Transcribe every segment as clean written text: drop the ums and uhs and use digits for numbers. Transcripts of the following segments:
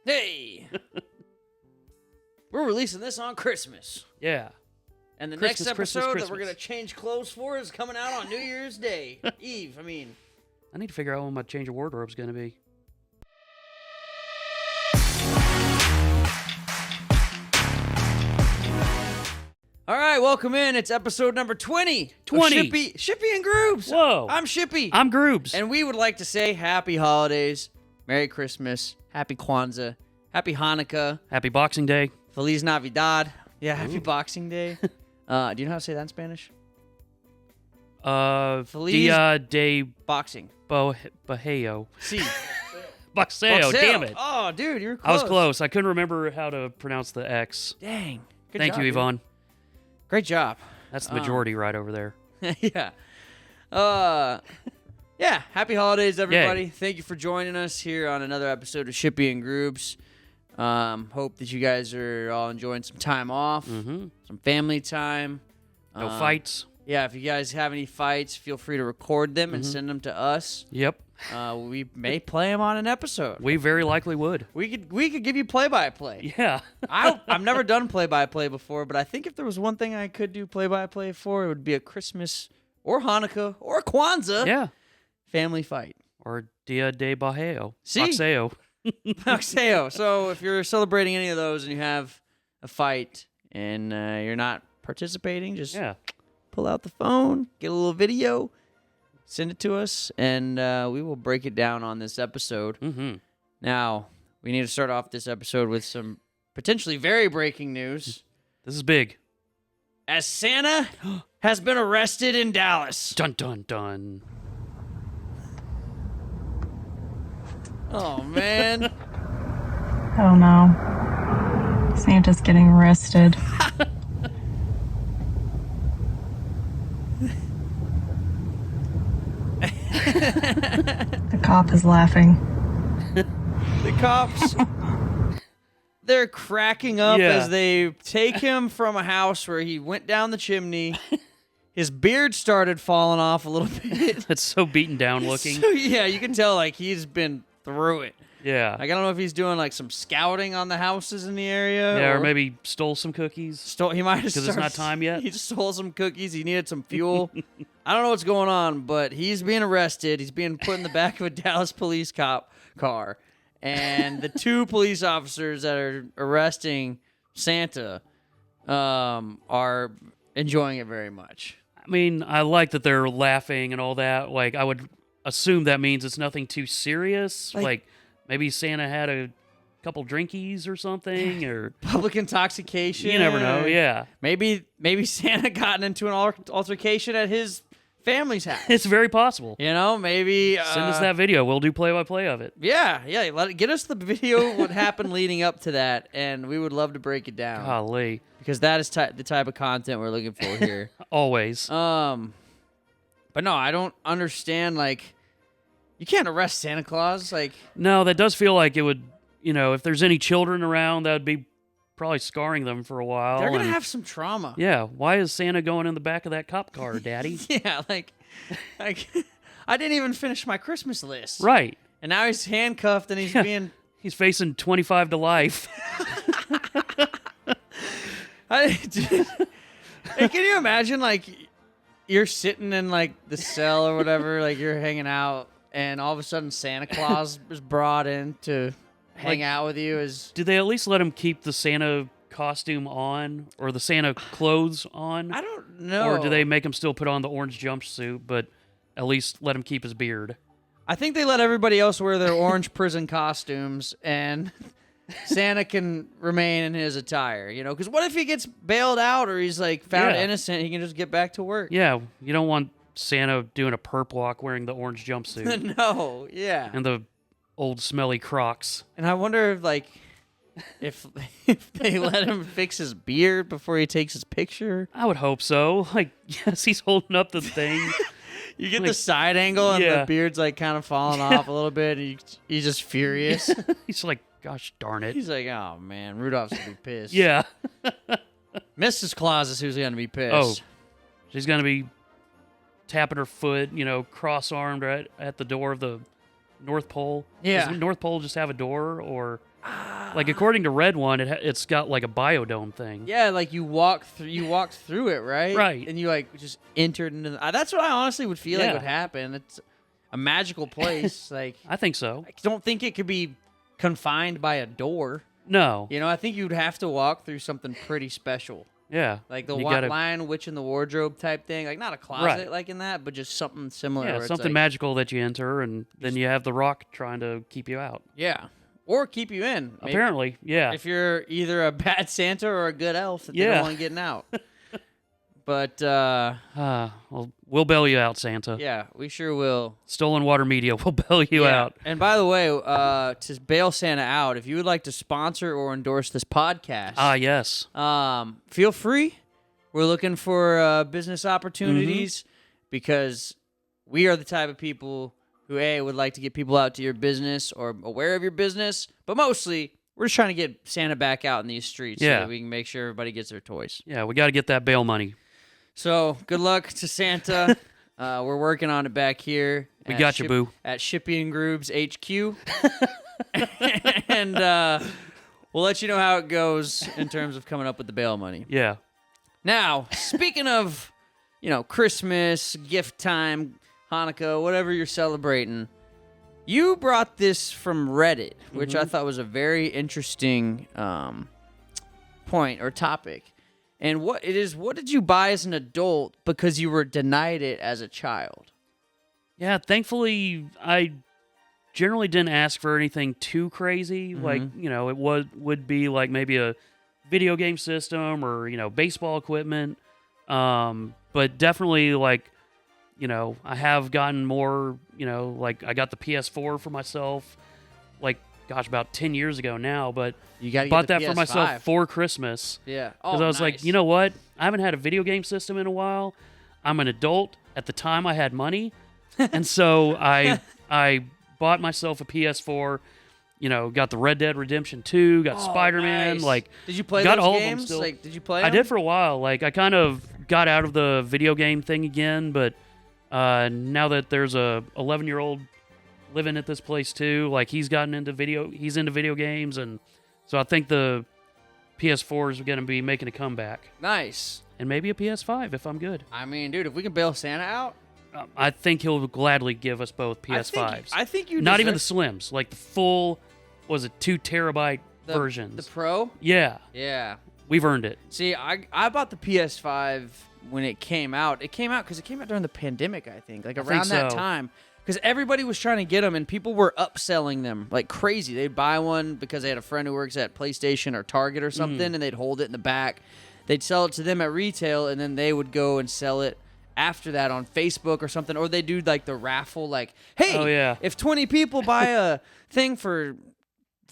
Hey! We're releasing this on Christmas. Yeah. And the Christmas, next episode Christmas, that we're going to change clothes for is coming out on New Year's Day. Eve, I mean. I need to figure out what my change of wardrobe is going to be. All right, welcome in. It's episode number 20. 20. Shippy and Grubes. Whoa. I'm Shippy. I'm Grubes. And we would like to say happy holidays, Merry Christmas, Happy Kwanzaa, Happy Hanukkah, Happy Boxing Day. Feliz Navidad. Yeah, Happy Ooh. Boxing Day. Do you know how to say that in Spanish? Feliz Feliz Dia de Boxing. Bajeo. Sí. Boxeo, damn it. Oh, dude, you're close. I was close. I couldn't remember how to pronounce the X. Dang. Good Thank job, you, dude. Yvonne. Great job. That's the majority right over there. Yeah. Yeah. Happy holidays, everybody. Yay. Thank you for joining us here on another episode of Shippy and Grubes. Hope that you guys are all enjoying some time off, some family time. No fights. Yeah, if you guys have any fights, feel free to record them and send them to us. Yep. We may play them on an episode. We very likely would. We could give you play-by-play. Yeah. I've never done play-by-play before, but I think if there was one thing I could do play-by-play for, it would be a Christmas or Hanukkah or Kwanzaa Yeah. family fight. Or Dia de Bajeo. See? Boxeo. Boxeo. So if you're celebrating any of those and you have a fight and you're not participating, just Yeah. pull out the phone, get a little video, send it to us, and we will break it down on this episode. Mm-hmm. Now, we need to start off this episode with some potentially very breaking news. This is big. As Santa has been arrested in Dallas. Dun, dun, dun. Oh, man. Oh no. Santa's getting arrested. The cop is laughing. The cops, they're cracking up Yeah. as they take him from a house where he went down the chimney. His beard started falling off a little bit. That's so beaten down looking. So, yeah, you can tell, like, he's been through it. Yeah. Like, I don't know if he's doing, like, some scouting on the houses in the area. Yeah, or maybe stole some cookies. He might have Because it's not time yet? He stole some cookies. He needed some fuel. I don't know what's going on, but he's being arrested. He's being put in the back of a Dallas police cop car. And the two police officers that are arresting Santa are enjoying it very much. I mean, I like that they're laughing and all that. Like, I would assume that means it's nothing too serious. Like maybe Santa had a couple drinkies or something, or Public intoxication. you never know. Yeah. Maybe Santa gotten into an altercation at his family's house. It's very possible. You know, maybe Send us that video. We'll do play-by-play of it. Yeah. Get us the video what happened leading up to that, and we would love to break it down Golly. because that is the type of content we're looking for here. Always. But no, I don't understand. Like, you can't arrest Santa Claus. Like, No, that does feel like it would, if there's any children around, that would be probably scarring them for a while. they're gonna and- have some trauma. Yeah, why is Santa going in the back of that cop car, Daddy? Yeah, like I didn't even finish my Christmas list. Right. And now he's handcuffed and he's being. He's facing 25 to life. Hey, can you imagine, like, you're sitting in, like, the cell or whatever, like, you're hanging out, and all of a sudden Santa Claus is brought in to hang out with you? Did they at least let him keep the Santa costume on or the Santa clothes on? I don't know. Or do they make him still put on the orange jumpsuit, but at least let him keep his beard? I think they let everybody else wear their orange prison costumes, and Santa can remain in his attire, because what if he gets bailed out or he's, like, found innocent? He can just get back to work. Yeah, you don't want Santa doing a perp walk wearing the orange jumpsuit No, yeah. and the old smelly Crocs. And I wonder if, like, if they let him fix his beard before he takes his picture. I would hope so. Like, yes, he's holding up the thing. You get the side angle and Yeah. the beard's, like, kind of falling off a little bit. And he's just furious. He's like, gosh darn it. He's like, oh, man, Rudolph's going to be pissed. Yeah. Mrs. Claus is who's going to be pissed. Oh, she's going to be tapping her foot, cross-armed right at the door of the North Pole. Yeah. Does the North Pole just have a door, or Like according to Red One, it's got like a biodome thing. Yeah, like you walked through it, right? Right. And you like just entered into. That's what I honestly would feel like Yeah. would happen. It's a magical place. Like I think so. I don't think it could be confined by a door. No. You know, I think you'd have to walk through something pretty special. Yeah. Like the You gotta- Lion, Witch in the Wardrobe type thing. Like not a closet Right. like in that, but just something similar. Yeah, where it's something like, magical that you enter, and then you have the Rock trying to keep you out. Yeah. Or keep you in. Maybe. Apparently, yeah. If you're either a bad Santa or a good elf that they Yeah. don't want getting out. But, Well, we'll bail you out, Santa. yeah, we sure will. Stolen Water Media will bail you Yeah. out. And by the way, to bail Santa out, if you would like to sponsor or endorse this podcast, Yes. feel free. We're looking for business opportunities because we are the type of people who, A, would like to get people out to your business or aware of your business, but mostly we're just trying to get Santa back out in these streets so Yeah. that we can make sure everybody gets their toys. Yeah, we got to get that bail money. So good luck to Santa. We're working on it back here. We at got you, boo. At Shippy and Grubes HQ. And we'll let you know how it goes in terms of coming up with the bail money. Yeah. Now, speaking of, Christmas, gift time, Hanukkah, whatever you're celebrating, you brought this from Reddit, which I thought was a very interesting point or topic. And what did you buy as an adult because you were denied it as a child? Yeah, thankfully, I generally didn't ask for anything too crazy. Like, it would be like maybe a video game system or, baseball equipment. But definitely, like, I have gotten more, like I got the PS4 for myself, like, gosh, about 10 years ago now, but You got to bought that for myself for Christmas. Yeah. Because I was like, you know what? I haven't had a video game system in a while. I'm an adult. At the time, I had money. And so I bought myself a PS4, got the Red Dead Redemption 2, got Spider-Man, nice. like Did you play got those all of them games? still. Like, did you play I them? did for a while. Like I kind of got out of the video game thing again, but now that there's a 11-year-old living at this place too, like he's into video games, and so I think the PS4 is going to be making a comeback. Nice. And maybe a PS5 if I'm good. I mean, dude, if we can bail Santa out, I think he'll gladly give us both PS5s. I think you Not even the deserve- Slims, like the full, was it 2 terabyte versions? The Pro? Yeah, Yeah. we've earned it. See, I bought the PS5 when it came out. It came out because it came out during the pandemic, I think, like around that so. time. Because everybody was trying to get them, and people were upselling them like crazy. They'd buy one because they had a friend who works at PlayStation or Target or something, and they'd hold it in the back. They'd sell it to them at retail, and then they would go and sell it after that on Facebook or something. Or they do like the raffle, like, hey, Oh, yeah. if 20 people buy a thing for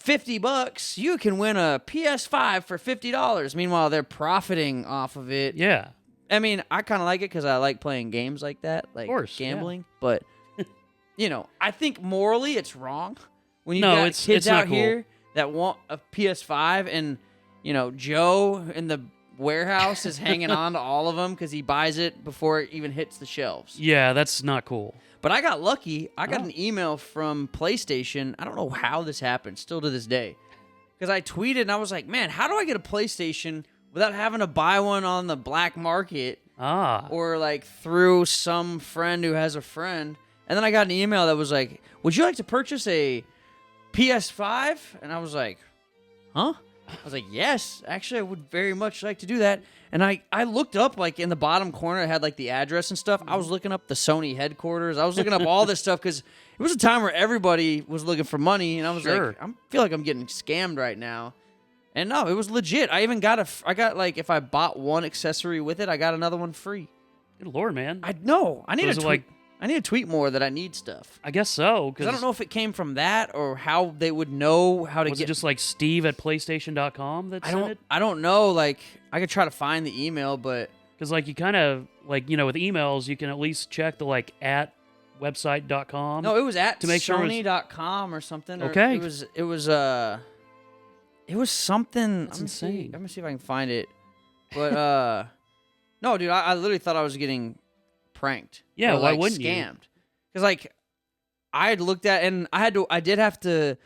$50, you can win a PS5 for $50. Meanwhile, they're profiting off of it. Yeah. I mean, I kind of like it because I like playing games like that, like course, yeah. gambling. But, I think morally it's wrong when you No, got it's kids not out here that want a PS5 and, Joe in the warehouse is hanging on to all of them because he buys it before it even hits the shelves. Yeah, that's not cool. But I got lucky. I got Oh. an email from PlayStation. I don't know how this happened, still to this day. Because I tweeted and I was like, man, how do I get a PlayStation without having to buy one on the black market or like through some friend who has a friend? And then I got an email that was like, would you like to purchase a PS5? And I was like, huh? I was like, yes, actually, I would very much like to do that. And I looked up, like, in the bottom corner, it had, like, the address and stuff. I was looking up the Sony headquarters. I was looking up all this stuff because it was a time where everybody was looking for money. And I was Sure. like, I feel like I'm getting scammed right now. And no, it was legit. I even got like, if I bought one accessory with it, I got another one free. Good Lord, man. I know. I need Was to it tweet. like- I need to tweet more that I need stuff. I guess so. Because I don't know if it came from that or how they would know how to Was get. it just like Steve at PlayStation.com that sent it? I don't know. Like, I could try to find the email, but Because like you kind of like with emails you can at least check the like at website.com. no, it was at to make sure it was- Sony.com or something. Or Okay. It was something. That's let me see. insane. Let me see if I can find it. But no, dude, I literally thought I was getting pranked. Yeah, or, why wouldn't you? scammed? Because like I had looked at and I did have to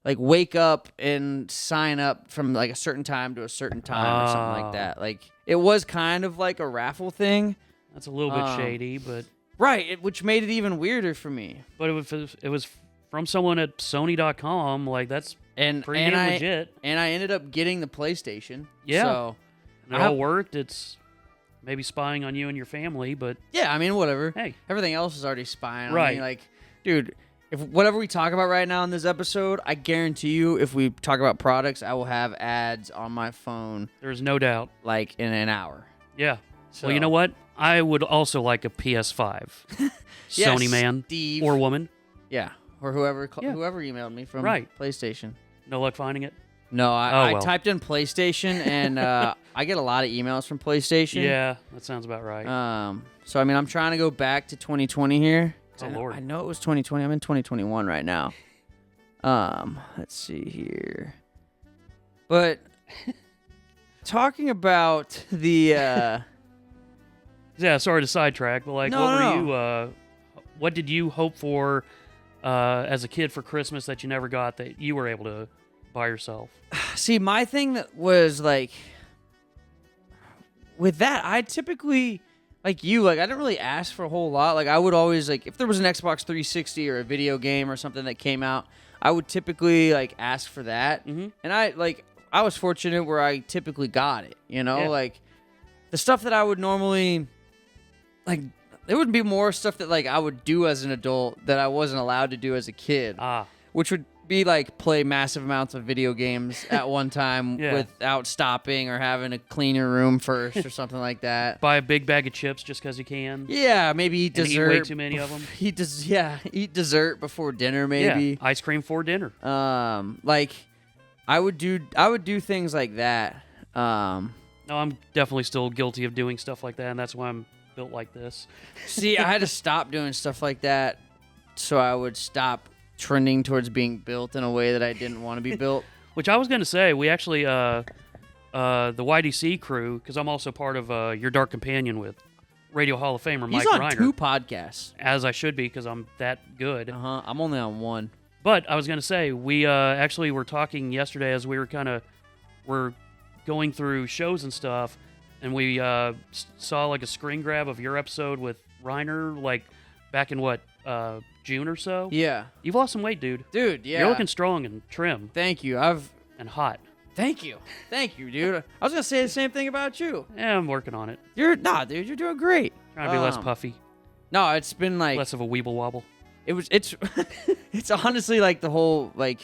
like wake up and sign up from like a certain time to a certain time or something like that. Like it was kind of like a raffle thing. That's a little bit shady, but right, which made it even weirder for me. But it was from someone at Sony.com. Like that's pretty damn legit. And I ended up getting the PlayStation. Yeah, so it all worked. It's maybe spying on you and your family, but yeah, I mean whatever. Hey, everything else is already spying on right. me. Like, dude. If whatever we talk about right now in this episode, I guarantee you, if we talk about products, I will have ads on my phone. There's no doubt. Like in an hour. Yeah. So. Well, you know what? I would also like a PS5. Yes, Sony man Steve. or woman. Yeah, or whoever emailed me from PlayStation. No luck finding it? No, I typed in PlayStation, and I get a lot of emails from PlayStation. Yeah, that sounds about right. So I mean, I'm trying to go back to 2020 here. Oh, Lord. I know it was 2020. I'm in 2021 right now. Let's see here. But talking about the yeah, sorry to sidetrack, but like what did you hope for as a kid for Christmas that you never got that you were able to buy yourself? See, my thing that was like with that, I typically like you, like I didn't really ask for a whole lot. Like I would always like if there was an Xbox 360 or a video game or something that came out, I would typically like ask for that. Mm-hmm. And I was fortunate where I typically got it. You know, like the stuff that I would normally like. There would be more stuff that like I would do as an adult that I wasn't allowed to do as a kid. Which would be like play massive amounts of video games at one time without stopping or having to clean your room first or something like that. Buy a big bag of chips just because you can. Yeah, maybe eat dessert. Eat way too many of them. Eat dessert before dinner maybe. Yeah, ice cream for dinner. Like I would do things like that. No, I'm definitely still guilty of doing stuff like that, and that's why I'm built like this. See, I had to stop doing stuff like that so I would stop trending towards being built in a way that I didn't want to be built. Which I was going to say, we actually, the YDC crew, because I'm also part of Your Dark Companion with Radio Hall of Famer Mike Reiner. He's on 2 podcasts. As I should be, because I'm that good. I'm only on 1. But I was going to say, we actually were talking yesterday as we were going through shows and stuff, and we saw like a screen grab of your episode with Reiner, like back in June or so. Yeah. You've lost some weight, dude. Dude, yeah. You're looking strong and trim. Thank you. And hot. Thank you, dude. I was gonna say the same thing about you. Yeah, I'm working on it. Dude, you're doing great. Trying to be less puffy. No, it's been like less of a weeble wobble. It's it's honestly like the whole like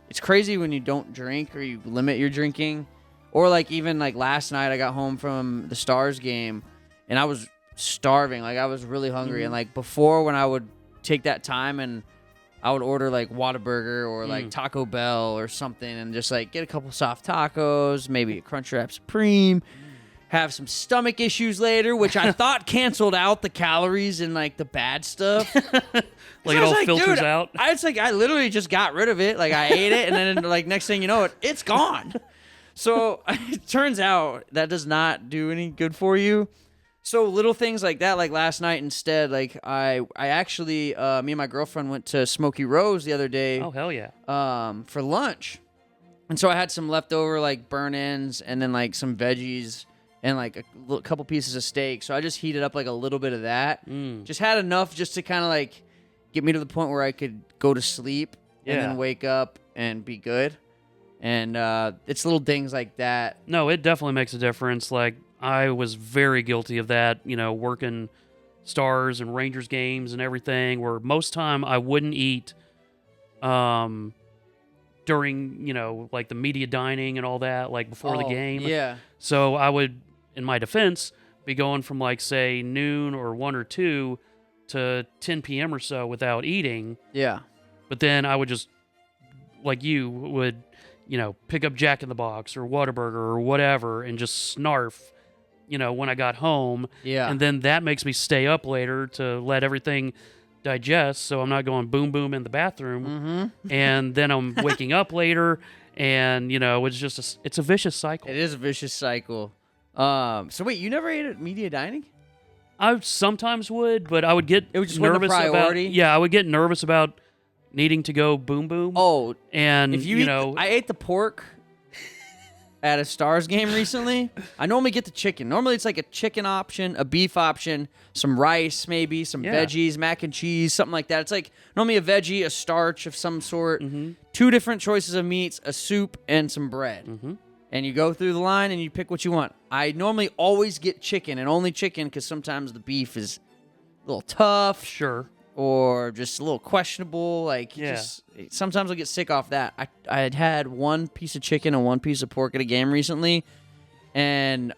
it's crazy when you don't drink or you limit your drinking. Or like even like last night I got home from the Stars game and I was starving. Like I was really hungry. And like before when I would take that time and I would order like Whataburger or like Taco Bell or something and just like get a couple soft tacos, maybe a Crunchwrap Supreme, have some stomach issues later, which I thought canceled out the calories and like the bad stuff. Like it all filters out. I literally just got rid of it. Like I ate it and then like next thing you know it's gone. So it turns out that does not do any good for you. So little things like that, like last night instead, like I actually, me and my girlfriend went to Smoky Rose the other day. Oh, hell yeah. For lunch. And so I had some leftover like burn-ins and then like some veggies and like a couple pieces of steak. So I just heated up like a little bit of that. Just had enough just to kind of like get me to the point where I could go to sleep and then wake up and be good. And it's little things like that. No, it definitely makes a difference. Like, I was very guilty of that, working Stars and Rangers games and everything, where most time I wouldn't eat during, like the media dining and all that, like before the game. Yeah. So I would, in my defense, be going from like, say, noon or 1 or 2 to 10 p.m. or so without eating. Yeah. But then I would just, like you would... pick up Jack in the Box or Whataburger or whatever and just snarf, when I got home. Yeah. And then that makes me stay up later to let everything digest so I'm not going boom, boom in the bathroom. Mm-hmm. And then I'm waking up later and, it's just it's a vicious cycle. It is a vicious cycle. So wait, you never ate at media dining? I sometimes would, but I would get it was just nervous priority? I would get nervous about needing to go boom boom. Oh, and if you know, I ate the pork at a Stars game recently. I normally get the chicken. Normally it's like a chicken option, a beef option, some rice maybe, some veggies, mac and cheese, something like that. It's like normally a veggie, a starch of some sort, 2 different choices of meats, a soup, and some bread. And you go through the line and you pick what you want. I normally always get chicken and only chicken because sometimes the beef is a little tough. Sure. Or just a little questionable. Like, sometimes I'll get sick off that. I had 1 piece of chicken and 1 piece of pork at a game recently, and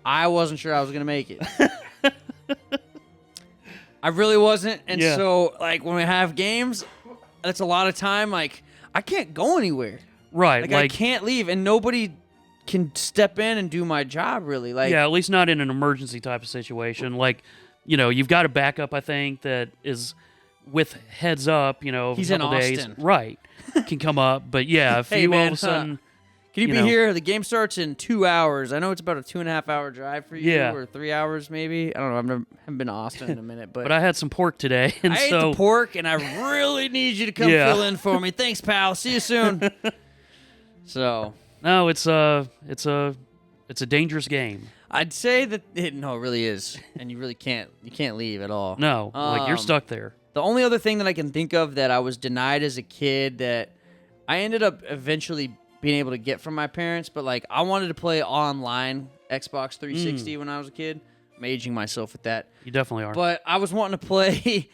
I wasn't sure I was going to make it. I really wasn't. And so, like, when we have games, that's a lot of time. Like, I can't go anywhere. Right. Like, I can't leave, and nobody can step in and do my job, really. Like, yeah, at least not in an emergency type of situation. Like, you know, you've got a backup, I think, that is with heads up, you know, he's a couple in days. Austin. Right. Can come up. But yeah, if Hey, you man, all of a sudden. Can you be here? The game starts in 2 hours. I know it's about a 2.5 hour drive for you, or 3 hours maybe. I don't know. Haven't been to Austin in a minute, but I had some pork today, and I ate the pork, and I really need you to come fill in for me. Thanks, pal. See you soon. So no, it's a dangerous game. I'd say that it really is, and you really can't leave at all. No, like you're stuck there. The only other thing that I can think of that I was denied as a kid that I ended up eventually being able to get from my parents, but like I wanted to play online Xbox 360 when I was a kid. I'm aging myself with that. You definitely are. But I was wanting to play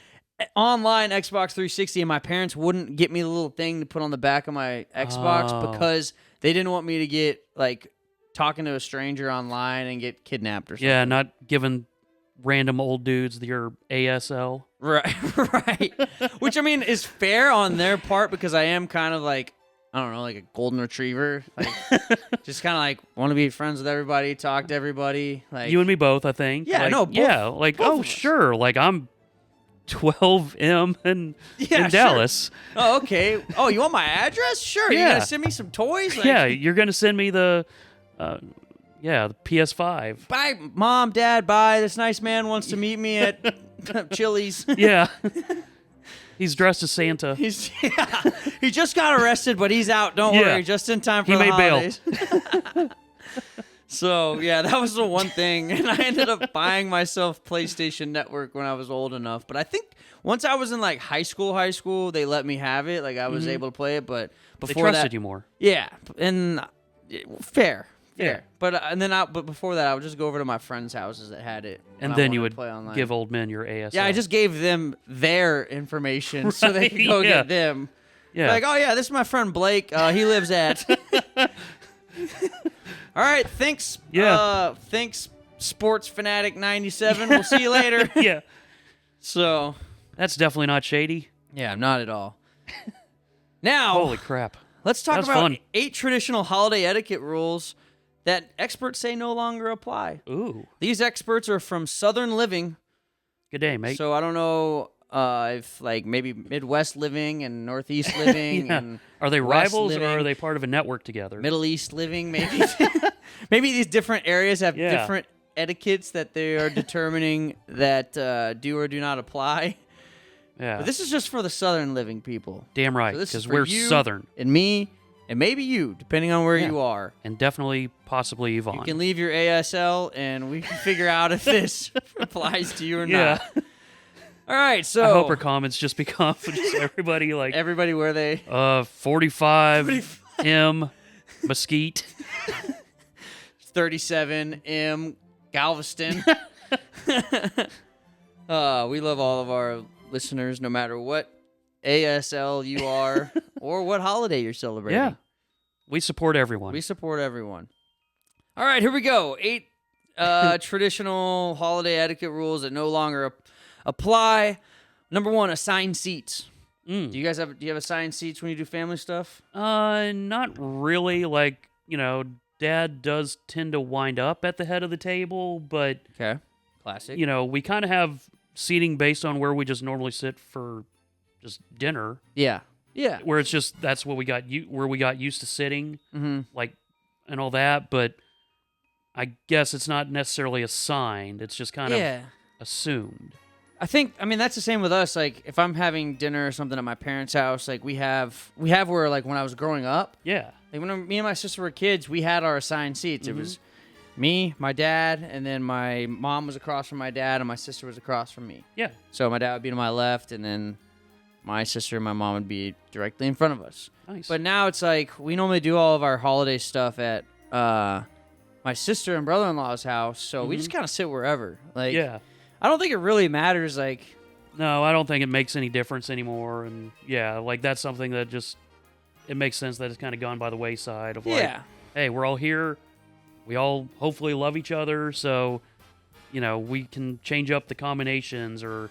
online Xbox 360, and my parents wouldn't get me the little thing to put on the back of my Xbox because they didn't want me to get like talking to a stranger online and get kidnapped or something. Yeah, not giving random old dudes your ASL. Right. Which I mean is fair on their part because I am kind of like, I don't know, like a golden retriever. Like, just kind of like want to be friends with everybody, talk to everybody. Like you and me both, I think. Yeah, like, no, both, yeah, like both sure, like I'm 12M in sure. Dallas. Oh, okay. Oh, you want my address? Sure. Yeah. You gonna send me some toys? Like, Yeah, you're gonna send me the PS5. Bye, Mom, Dad, bye. This nice man wants to meet me at Chili's. Yeah. He's dressed as Santa. He just got arrested, but he's out. Don't worry, just in time for the holidays. Bail. So, yeah, that was the one thing. And I ended up buying myself PlayStation Network when I was old enough. But I think once I was in, like, high school, they let me have it. Like, I was able to play it. But before they trusted you more. Yeah. And fair. Yeah. But before that, I would just go over to my friends' houses that had it. And then you would give old men your ASL. Yeah, I just gave them their information so they could go get them. Yeah. Like, oh, yeah, this is my friend Blake. He lives at... All right, thanks. Yeah. Thanks, Sports Fanatic 97. We'll see you later. Yeah. So... That's definitely not shady. Yeah, not at all. Now... Holy crap. Let's talk That's about fun. 8 traditional holiday etiquette rules that experts say no longer apply. Ooh. These experts are from Southern Living. Good day, mate. So I don't know if like maybe Midwest Living and Northeast Living and are they West rivals Living, or are they part of a network together? Middle East Living, maybe. Maybe these different areas have different etiquettes that they are determining that do or do not apply. Yeah. But this is just for the Southern Living people. Damn right, So this is because for we're you Southern. And me, and maybe you, depending on where you are. And definitely, possibly Yvonne. You can leave your ASL, and we can figure out if this applies to you or not. All right, so... I hope her comments just become just everybody like... Everybody where they... 45 M, Mesquite. 37 M, Galveston. We love all of our listeners, no matter what ASL you are or what holiday you're celebrating. Yeah. We support everyone. We support everyone. All right, here we go. 8 traditional holiday etiquette rules that no longer apply. Number 1, assigned seats. Do you guys have assigned seats when you do family stuff? Not really. Like, Dad does tend to wind up at the head of the table, but Okay. Classic. we kind of have seating based on where we just normally sit for just dinner. Yeah. Yeah. Where it's just that's what we got where we got used to sitting, like and all that. But I guess it's not necessarily assigned. It's just kind of assumed. I mean, that's the same with us. Like, if I'm having dinner or something at my parents' house, like we have where, like, when I was growing up, Yeah. like when me and my sister were kids, we had our assigned seats. It was me, my dad, and then my mom was across from my dad, and my sister was across from me. Yeah. So my dad would be to my left, and then my sister and my mom would be directly in front of us. Nice. But now it's like we normally do all of our holiday stuff at my sister and brother-in-law's house, so we just kind of sit wherever. Like, yeah. I don't think it really matters. Like, No, I don't think it makes any difference anymore. And yeah, like that's something that just, it makes sense that it's kind of gone by the wayside of like, yeah, hey, we're all here. We all hopefully love each other. So, we can change up the combinations or,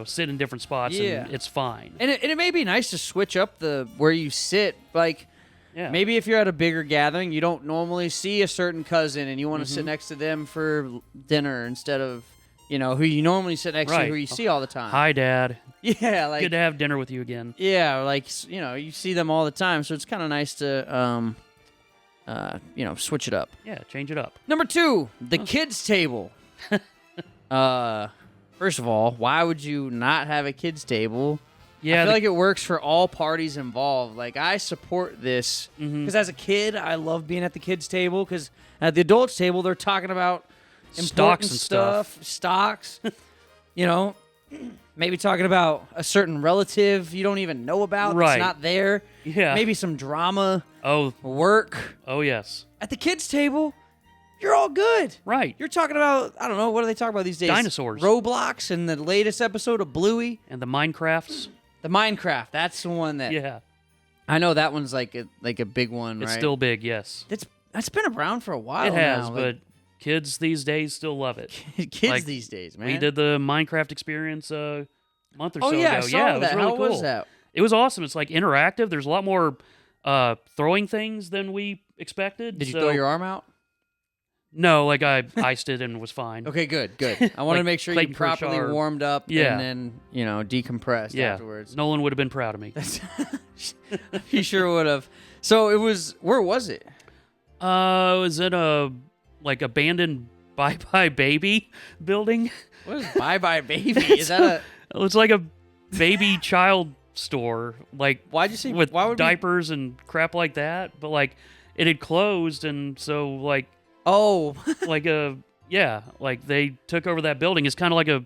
sit in different spots Yeah. and it's fine. and it may be nice to switch up the where you sit. Like, Yeah. maybe if you're at a bigger gathering, you don't normally see a certain cousin, and you want to sit next to them for dinner instead of who you normally sit next to, Right. who you see all the time. Hi, Dad. Yeah, like Good to have dinner with you again. yeah, like you see them all the time, so it's kind of nice to switch it up. Yeah, change it up. Number 2, the kids table. First of all, why would you not have a kids table? Yeah, I feel like it works for all parties involved. Like, I support this because as a kid, I love being at the kids table because at the adults table, they're talking about Stocks important and stuff. stocks, maybe talking about a certain relative you don't even know about Right. that's not there. Yeah. Maybe some drama, Oh, work. yes. At the kids table, you're all good. Right. You're talking about, I don't know, what do they talk about these days? Dinosaurs. Roblox and the latest episode of Bluey. And the Minecrafts. The Minecraft, that's the one that Yeah. I know that one's like a big one, It's right? still big, yes. That's been around for a while It has, now. but kids these days still love it. Kids like, these days, man. We did the Minecraft experience a month or Oh so yeah, I ago. saw Yeah, it was that. really How cool. was that? It was awesome. It's like interactive. There's a lot more throwing things than we expected. Did you so- throw your arm out? No, like I iced it and was fine. Okay, good. I want to Like make sure you Clayton properly Kershaw. warmed up Yeah. and then, decompressed Yeah. afterwards. Nolan would have been proud of me. He sure would have. So it was, where was it? It was in a abandoned Bye Bye Baby building. What is Bye Bye Baby? Is that a, It's like a baby child store, like why'd you say, with why would diapers and crap like that. But like it had closed, and so like Oh, they took over that building. It's kind of like a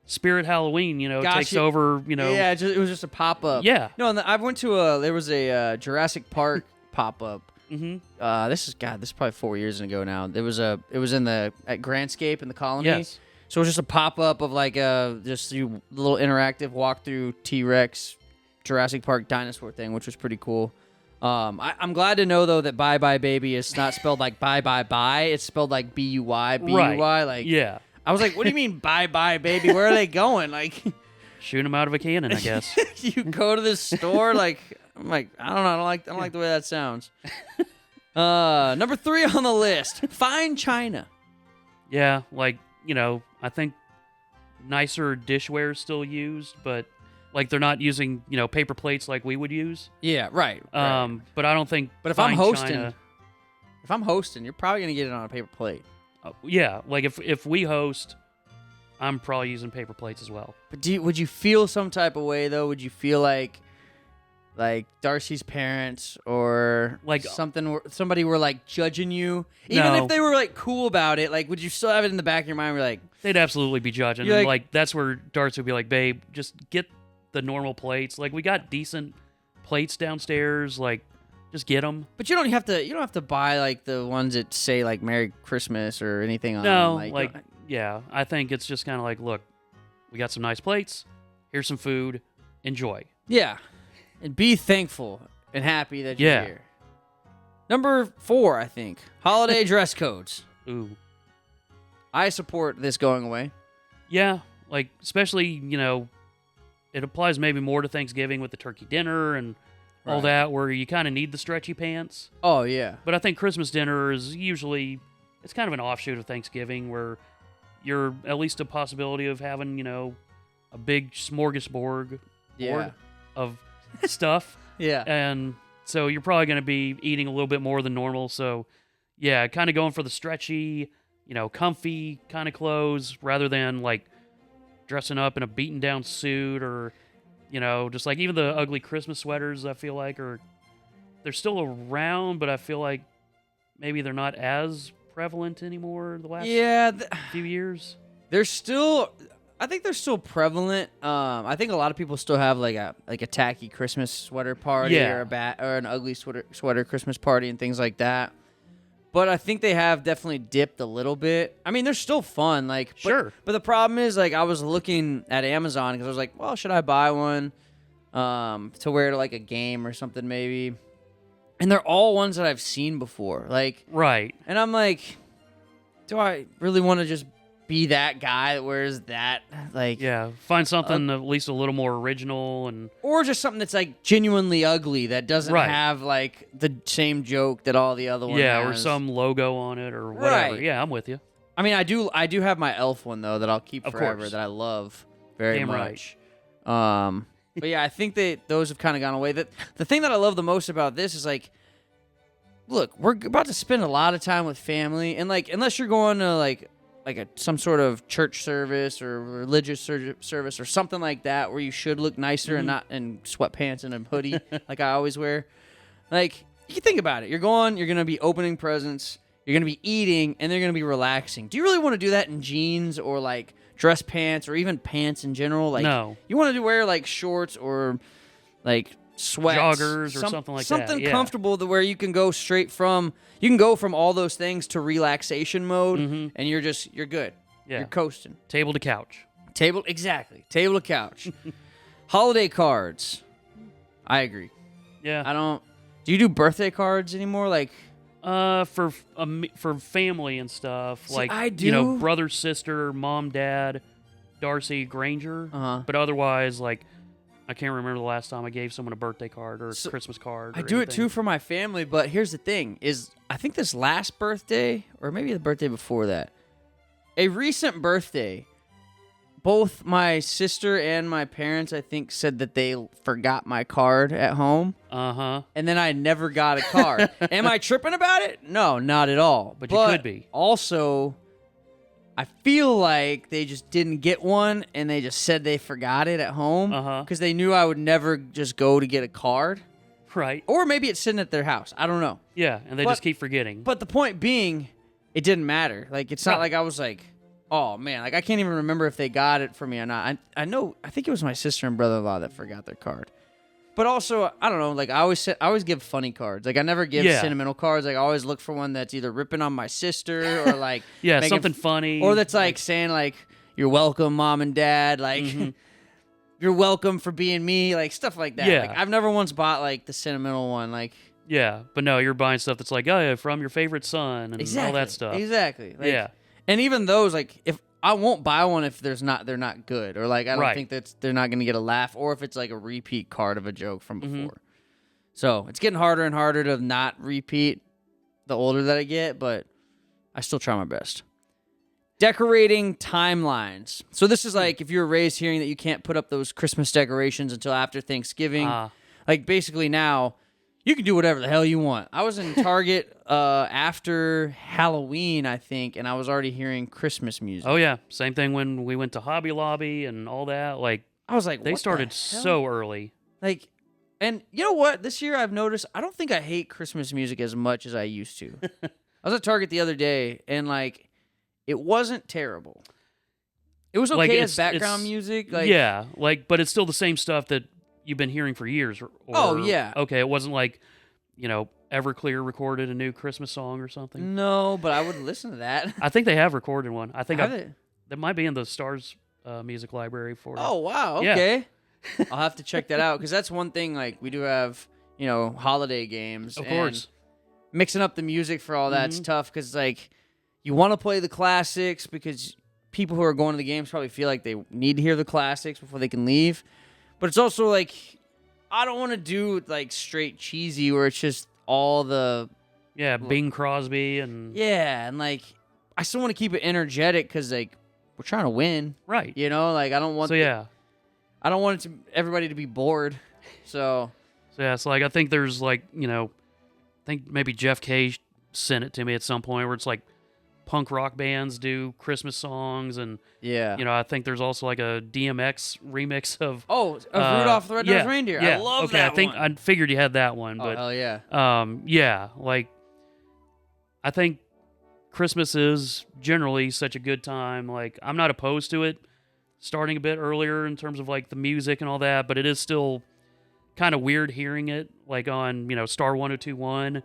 Spirit Halloween, it takes Gotcha. over, yeah, it was just a pop-up. Yeah. No, and I went to there was a Jurassic Park pop-up. Mm-hmm. This is probably 4 years ago now. It was at Grandscape in the Colony. Yes. So it was just a pop-up of like just you little interactive walk-through T-Rex Jurassic Park dinosaur thing, which was pretty cool. I'm glad to know though that Bye Bye Baby is not spelled like bye bye bye. It's spelled like B-U-Y, B-U-Y. Right. Like, Yeah. I was like, what do you mean Bye Bye Baby? Where are they going? Like, Shoot him out of a cannon, I guess. you go to this store, like, I'm like, I don't know, I don't like the way that sounds. Number 3 on the list, fine china. Yeah, I think nicer dishware is still used, but like they're not using, paper plates like we would use. Yeah, right. But I don't think. But if I'm fine hosting, you're probably gonna get it on a paper plate. yeah, like if we host, I'm probably using paper plates as well. But would you feel some type of way though? Would you feel like Darcy's parents or Like somebody were like judging you, even No. if they were like cool about it? Like, would you still have it in the back of your mind? Where like, They'd absolutely be judging. You're And like- like that's where Darts would be like, babe, just get the normal plates. Like we got decent plates downstairs. Like just get them. but you don't have to buy like the ones that say like Merry Christmas or anything on No, them. yeah, I think it's just kind of like, look, we got some nice plates. Here's some food. Enjoy. Yeah. And be thankful and happy that you're Yeah. here. Number 4, I think. Holiday dress codes. Ooh. I support this going away. Yeah, like especially, it applies maybe more to Thanksgiving with the turkey dinner and all Right. that, where you kind of need the stretchy pants. Oh, yeah. But I think Christmas dinner is usually, it's kind of an offshoot of Thanksgiving where you're at least a possibility of having, a big smorgasbord Yeah. board of stuff. Yeah. And so you're probably going to be eating a little bit more than normal. So, yeah, kind of going for the stretchy, comfy kind of clothes rather than like dressing up in a beaten down suit, or just like even the ugly Christmas sweaters. I feel like they're still around, but I feel like maybe they're not as prevalent anymore the last few years. I think they're still prevalent. I think a lot of people still have like a tacky Christmas sweater party or an ugly sweater Christmas party and things like that. But I think they have definitely dipped a little bit. I mean, they're still fun, sure. But the problem is, I was looking at Amazon because I was like, well, should I buy one to wear to like a game or something maybe? And they're all ones that I've seen before, right. And I'm like, do I really want to just be that guy that wears that? Find something at least a little more original, or just something that's like genuinely ugly that doesn't have like the same joke that all the other ones has. Or some logo on it or whatever. Right. Yeah, I'm with you. I mean, I do have my elf one though that I'll keep Of forever course. that I love very Damn much. But yeah, I think those have kind of gone away. The thing that I love the most about this is look, we're about to spend a lot of time with family, and unless you're going to some sort of church service or religious service or something like that where you should look nicer and not in sweatpants and a hoodie like I always wear. You can think about it. You're going to be opening presents, you're going to be eating, and they're going to be relaxing. Do you really want to do that in jeans or dress pants or even pants in general? No. You want to wear shorts or sweats, joggers or something like that. Something comfortable where you can go from all those things to relaxation mode, and you're good. Yeah. You're coasting. Table to couch. Table to couch. Holiday cards. I agree. Yeah. Do you do birthday cards anymore? For family and stuff. See, I do. Brother, sister, mom, dad, Darcy, Granger. But otherwise, I can't remember the last time I gave someone a birthday card or a Christmas card. I do it too for my family, but here's the thing: I think this last birthday, or maybe the birthday before that, a recent birthday, both my sister and my parents, I think, said that they forgot my card at home. And then I never got a card. Am I tripping about it? No, not at all. But you could be. Also, I feel like they just didn't get one, and they just said they forgot it at home because they knew I would never just go to get a card. Right. Or maybe it's sitting at their house. I don't know. Yeah, and they just keep forgetting. But the point being, it didn't matter. It's not like I was oh, man. I can't even remember if they got it for me or not. I think it was my sister and brother-in-law that forgot their card. But also, I don't know, I always give funny cards. I never give sentimental cards. I always look for one that's either ripping on my sister or something funny. Or that's saying you're welcome, mom and dad, you're welcome for being me, stuff like that. Yeah. I've never once bought the sentimental one, Yeah, but no, you're buying stuff that's from your favorite son and all that stuff. Exactly. Yeah. And even those, if I won't buy one if they're not good, or I don't think they're not going to get a laugh, or if it's a repeat card of a joke from before. So it's getting harder and harder to not repeat the older that I get, but I still try my best. Decorating timelines. So this is if you were raised hearing that you can't put up those Christmas decorations until after Thanksgiving. Basically now, you can do whatever the hell you want. I was in Target after Halloween, I think, and I was already hearing Christmas music. Oh, yeah. Same thing when we went to Hobby Lobby and all that. I was like, they what started the hell? so early. And you know what? This year I've noticed I don't think I hate Christmas music as much as I used to. I was at Target the other day, and it wasn't terrible. It was okay as background music. But it's still the same stuff that you've been hearing for years. Okay, it wasn't Everclear recorded a new Christmas song or something. No, but I would listen to that. I think they have recorded one. I think that might be in the Stars music library for it. Oh, wow. Okay. Yeah. I'll have to check that out because that's one thing. We do have, holiday games. Of course. Mixing up the music for all that's tough because, you want to play the classics because people who are going to the games probably feel like they need to hear the classics before they can leave. But it's also I don't want to do straight cheesy where it's just all the Bing Crosby and and I still want to keep it energetic because we're trying to win, right? I don't want I don't want everybody to be bored. So it's I think there's I think maybe Jeff K sent it to me at some point where it's punk rock bands do Christmas songs, and Yeah. I think there's also like a DMX remix of Rudolph the Red-Nosed Reindeer. Yeah. I love okay, that I think one. I figured you had that one, Oh, but hell yeah. yeah, like I think Christmas is generally such a good time. Like I'm not opposed to it starting a bit earlier in terms of like the music and all that, but it is still kind of weird hearing it like on, Star 102.1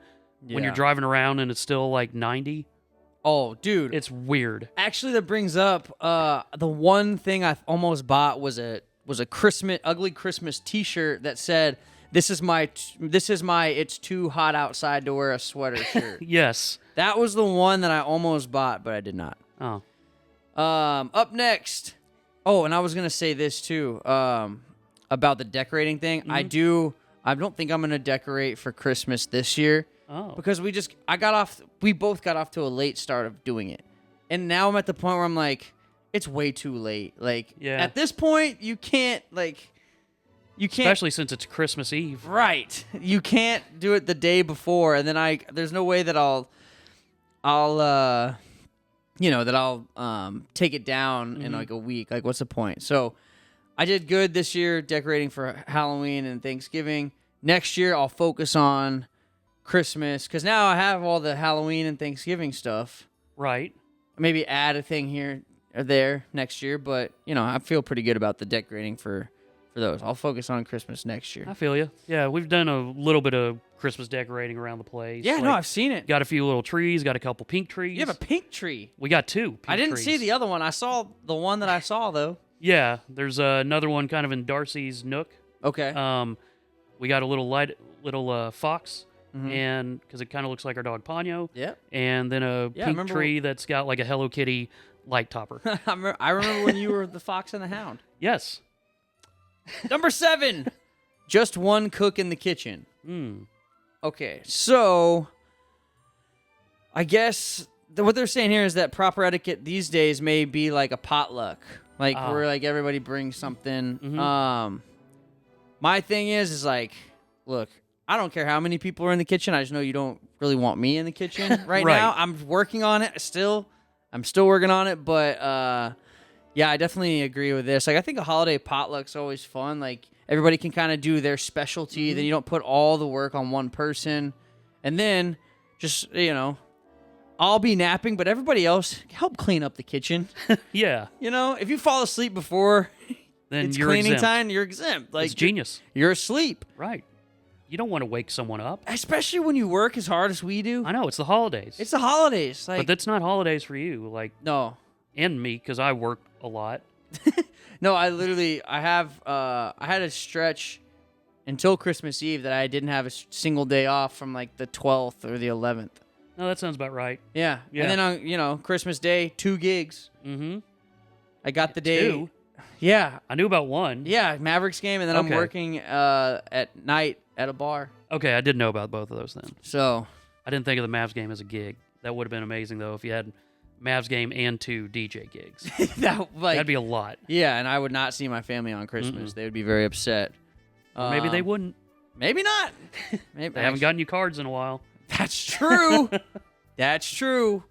when you're driving around and it's still like 90. Oh, dude. It's weird. Actually, that brings up the one thing I almost bought was a ugly Christmas T-shirt that said, "This is my it's too hot outside to wear a sweater" shirt. Yes. That was the one that I almost bought, but I did not. Oh. Up next. Oh, and I was gonna say this too about the decorating thing. Mm-hmm. I don't think I'm gonna decorate for Christmas this year. Oh. Because we both got off to a late start of doing it. And now I'm at the point where I'm like, it's way too late. Like, at this point, you can't. Especially since it's Christmas Eve. Right. You can't do it the day before. And then there's no way that I'll take it down in like a week. Like, what's the point? So I did good this year decorating for Halloween and Thanksgiving. Next year, I'll focus on Christmas, because now I have all the Halloween and Thanksgiving stuff. Right. Maybe add a thing here or there next year, but I feel pretty good about the decorating for those. I'll focus on Christmas next year. I feel you. Yeah, we've done a little bit of Christmas decorating around the place. Yeah, no, I've seen it. Got a few little trees, got a couple pink trees. You have a pink tree. We got 2 pink I didn't trees. see the other one. I saw the one that I saw, though. Yeah, there's another one kind of in Darcy's nook. Okay. We got a little fox. And because it kind of looks like our dog Ponyo. Yep. And then a pink tree that's got like a Hello Kitty light topper. I remember when you were the Fox and the Hound. Yes. Number 7. Just one cook in the kitchen. Mm. Okay, so I guess what they're saying here is that proper etiquette these days may be like a potluck, like where like everybody brings something. Mm-hmm. My thing is like, look, I don't care how many people are in the kitchen. I just know you don't really want me in the kitchen right now. I'm working on it still. I'm still working on it, but yeah, I definitely agree with this. Like, I think a holiday potluck's always fun. Like, everybody can kind of do their specialty. Then you don't put all the work on one person. And then just, I'll be napping, but everybody else help clean up the kitchen. Yeah. If you fall asleep before Then it's you're cleaning exempt. time, you're exempt. Like, it's genius. You're asleep. Right. You don't want to wake someone up. Especially when you work as hard as we do. I know, it's the holidays. It's the holidays. Like, but that's not holidays for you, like, no. and me, because I work a lot. No, I had a stretch until Christmas Eve that I didn't have a single day off from like the 12th or the 11th. No, that sounds about right. Yeah. And then on, Christmas Day, 2 gigs. Mm-hmm. I got the day. 2? Yeah. I knew about 1. Yeah, Mavericks game, and then I'm Okay. working at night at a bar. Okay, I did know about both of those then. So I didn't think of the Mavs game as a gig. That would have been amazing, though, if you had Mavs game and 2 DJ gigs. That'd be a lot. Yeah, and I would not see my family on Christmas. They would be very upset. Or maybe they wouldn't. Maybe not. Maybe They haven't gotten you cards in a while. That's true. That's true.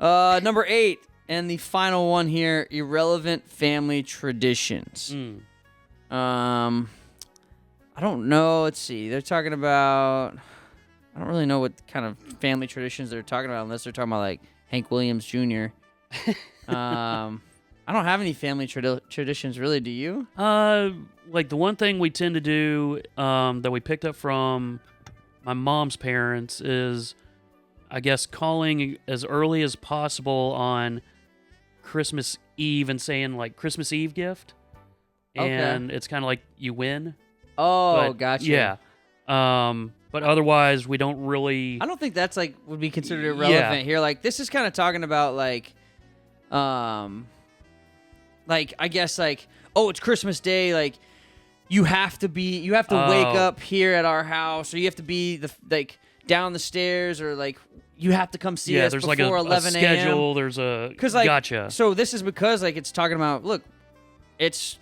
Number 8, and the final one here: irrelevant family traditions. I don't know. Let's see. They're talking about. I don't really know what kind of family traditions they're talking about, unless they're talking about like Hank Williams Jr. I don't have any family traditions, really. Do you? Like the one thing we tend to do that we picked up from my mom's parents is, I guess, calling as early as possible on Christmas Eve and saying like Christmas Eve gift. And it's kind of like you win. Oh, but, gotcha. Yeah. But otherwise, we don't really. I don't think that's like would be considered irrelevant here. Like, this is kind of talking about like I guess like, oh, it's Christmas Day. Like, you have to wake up here at our house, or you have to be down the stairs, or like you have to come see us there's before like a 11 a.m. schedule. There's a gotcha. So this is because like it's talking about, look, it's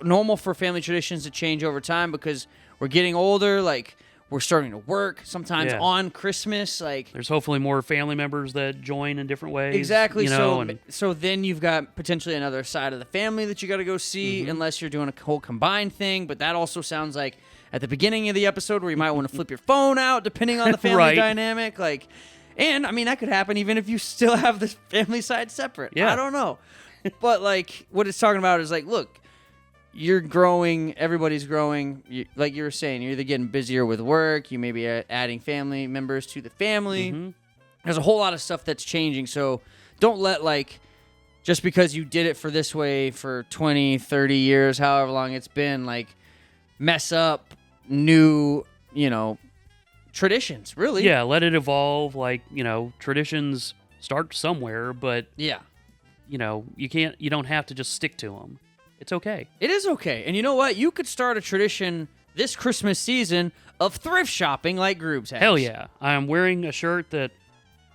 normal for family traditions to change over time because we're getting older. Like, we're starting to work. Sometimes Yeah. on Christmas, like There's hopefully more family members that join in different ways. exactly. You know, So then you've got potentially another side of the family that you got to go see, unless you're doing a whole combined thing. But that also sounds like at the beginning of the episode where you might want to flip your phone out, depending on the family Right. dynamic. Like, and I mean that could happen even if you still have the family side separate. Yeah. I don't know, but like what it's talking about is like, look. You're growing. Everybody's growing. Like you were saying, you're either getting busier with work. You may be adding family members to the family. There's a whole lot of stuff that's changing. So don't let, like, just because you did it for this way for 20, 30 years, however long it's been, like, mess up new, traditions, really. yeah, let it evolve. Like, traditions start somewhere, but, Yeah. you don't have to just stick to them. It's okay. It is okay. And you know what? You could start a tradition this Christmas season of thrift shopping like Grubes has. Hell yeah. I'm wearing a shirt that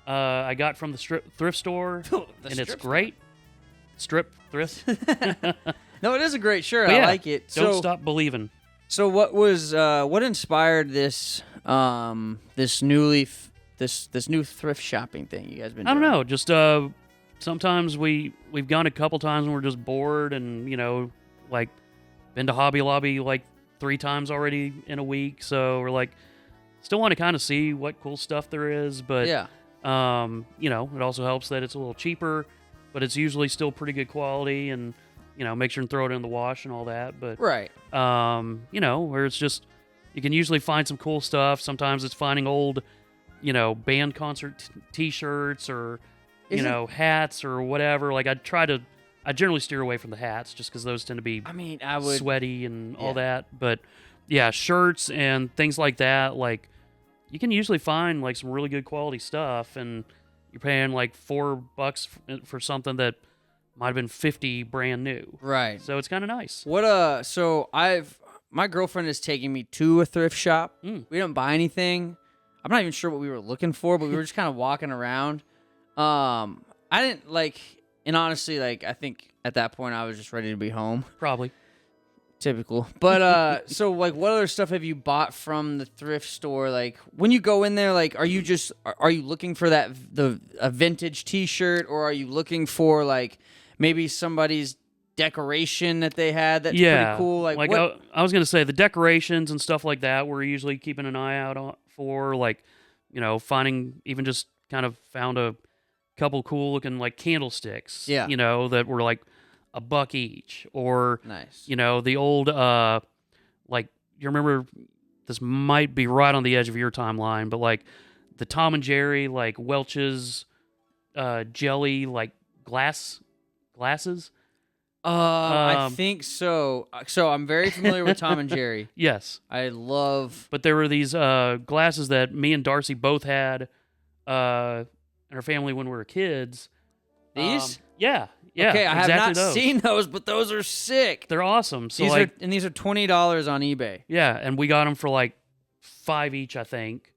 I got from the thrift store, and it's strip great. Strip thrift. No, it is a gret shirt. But I yeah, like it. Don't stop believing. So what inspired this this new thrift shopping thing you guys been I doing? don't know. Just sometimes we've gone a couple times and we're just bored, and like been to Hobby Lobby like 3 times already in a week. So we're like, still want to kind of see what cool stuff there is, but Yeah. it also helps that it's a little cheaper, but it's usually still pretty good quality, and make sure and throw it in the wash and all that. But Right. where it's just you can usually find some cool stuff. Sometimes it's finding old, band concert T-shirts or hats or whatever. Like I generally steer away from the hats just because those tend to be I mean, I would. sweaty and all Yeah. that. But yeah, shirts and things like that, like you can usually find like some really good quality stuff, and you're paying like $4 for something that might have been 50 brand new. Right. So it's kind of nice. So my girlfriend is taking me to a thrift shop. Mm. We didn't buy anything. I'm not even sure what we were looking for, but we were just kind of walking around. I didn't like, and honestly, like I think at that point I was just ready to be home. Probably. Typical. But so like what other stuff have you bought from the thrift store? Like when you go in there, like are you looking for a vintage t-shirt, or are you looking for like maybe somebody's decoration that they had that's pretty cool? Like what? I was gonna say the decorations and stuff like that we're usually keeping an eye out for, like finding, even just kind of found a couple cool looking like candlesticks, Yeah. That were like $1 each, or Nice. the old like, you remember, this might be right on the edge of your timeline, but like the Tom and Jerry like Welch's jelly like glasses. I think so. So I'm very familiar with Tom and Jerry. Yes, I love. but there were these glasses that me and Darcy both had in our family when we were kids. These? Yeah. Okay, I have exactly not those. seen those, but those are sick. They're awesome. So These are $20 on eBay. yeah, and we got them for like $5 each, I think,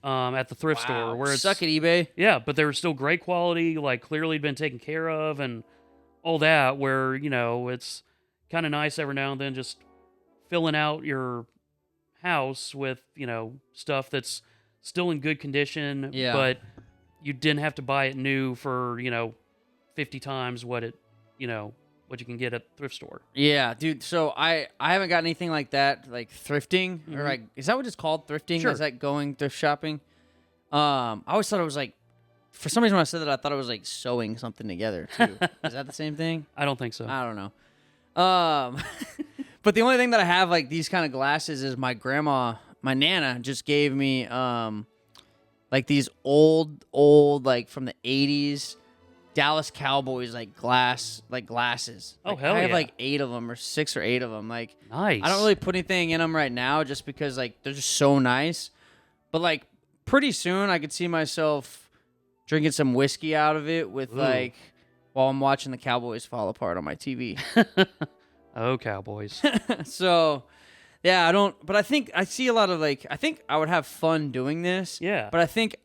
at the thrift store. Where it's Suck at eBay. yeah, but they were still great quality. Like clearly had been taken care of and all that. Where it's kind of nice every now and then just filling out your house with stuff that's still in good condition. Yeah. But you didn't have to buy it new for 50 times what what you can get at the thrift store. Yeah, dude. So I haven't got anything like that, like thrifting, or like, is that what it's called? Thrifting? Sure. Is that going thrift shopping? I always thought it was like, for some reason when I said that, I thought it was like sewing something together too. Is that the same thing? I don't think so. I don't know. But the only thing that I have like these kind of glasses is my Nana just gave me like these old like from the 80s Dallas Cowboys like glasses. Oh, Like, hell I have yeah. like 8 of them or 6 or 8 of them. Like Nice. I don't really put anything in them right now just because like they're just so nice. But like pretty soon I could see myself drinking some whiskey out of it with Ooh. like while I'm watching the Cowboys fall apart on my TV. Oh, Cowboys. So, yeah, but I think I see a lot of like, I think I would have fun doing this. Yeah. But I think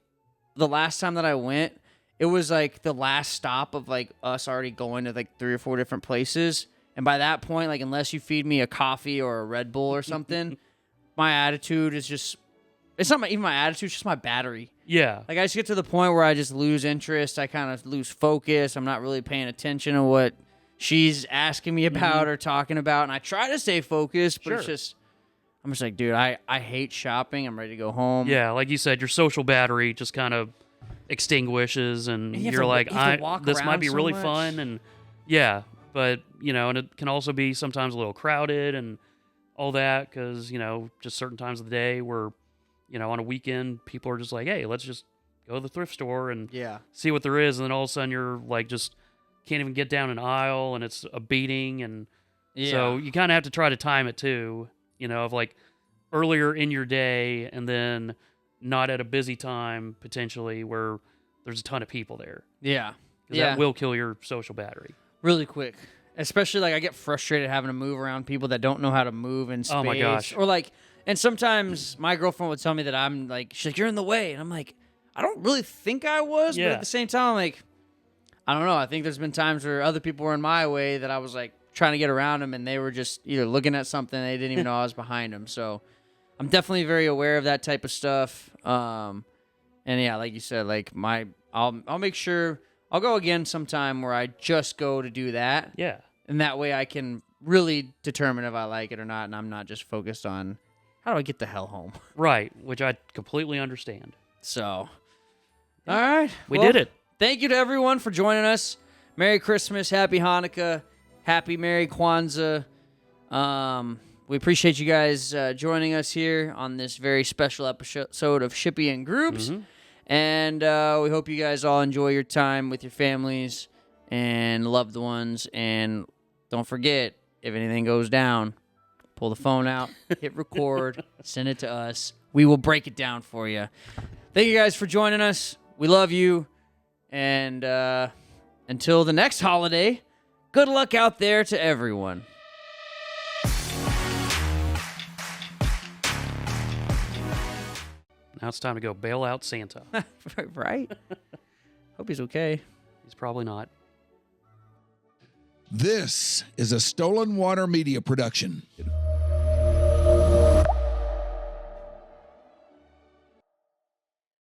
the last time that I went, it was like the last stop of like us already going to like 3 or 4 different places. And by that point, like, unless you feed me a coffee or a Red Bull or something, my attitude is just it's not even my attitude, it's just my battery. Yeah. Like, I just get to the point where I just lose interest. I kind of lose focus. I'm not really paying attention to what she's asking me about or talking about. And I try to stay focused, but I'm just like, dude, I hate shopping. I'm ready to go home. Yeah, like you said, your social battery just kind of extinguishes, and you're like, this might be really fun. And yeah, but, and it can also be sometimes a little crowded and all that because, just certain times of the day where, on a weekend, people are just like, hey, let's just go to the thrift store and see what there is. And then all of a sudden you're like, just can't even get down an aisle and it's a beating. And so you kind of have to try to time it too, of like earlier in your day and then not at a busy time potentially where there's a ton of people there. Yeah. That will kill your social battery. Really quick. Especially, like, I get frustrated having to move around people that don't know how to move in space. Oh, my gosh. Or, like, and sometimes my girlfriend would tell me that I'm, like, she's like, you're in the way. And I'm like, I don't really think I was. But at the same time, I'm like, I don't know. I think there's been times where other people were in my way that I was, like, trying to get around them, and they were just either looking at something, they didn't even know I was behind them. So I'm definitely very aware of that type of stuff. And, yeah, like you said, like, I'll make sure I'll go again sometime where I just go to do that. Yeah. And that way I can really determine if I like it or not, and I'm not just focused on how do I get the hell home. Right, which I completely understand. So, all right. We did it. Thank you to everyone for joining us. Merry Christmas, Happy Hanukkah, Happy Merry Kwanzaa. We appreciate you guys joining us here on this very special episode of Shippy and Grubes. Mm-hmm. And we hope you guys all enjoy your time with your families and loved ones. And don't forget, if anything goes down, pull the phone out, hit record, send it to us. We will break it down for you. Thank you guys for joining us. We love you. And until the next holiday, good luck out there to everyone. Now it's time to go bail out Santa. Right? Hope he's okay. He's probably not. This is a Stolen Water Media production.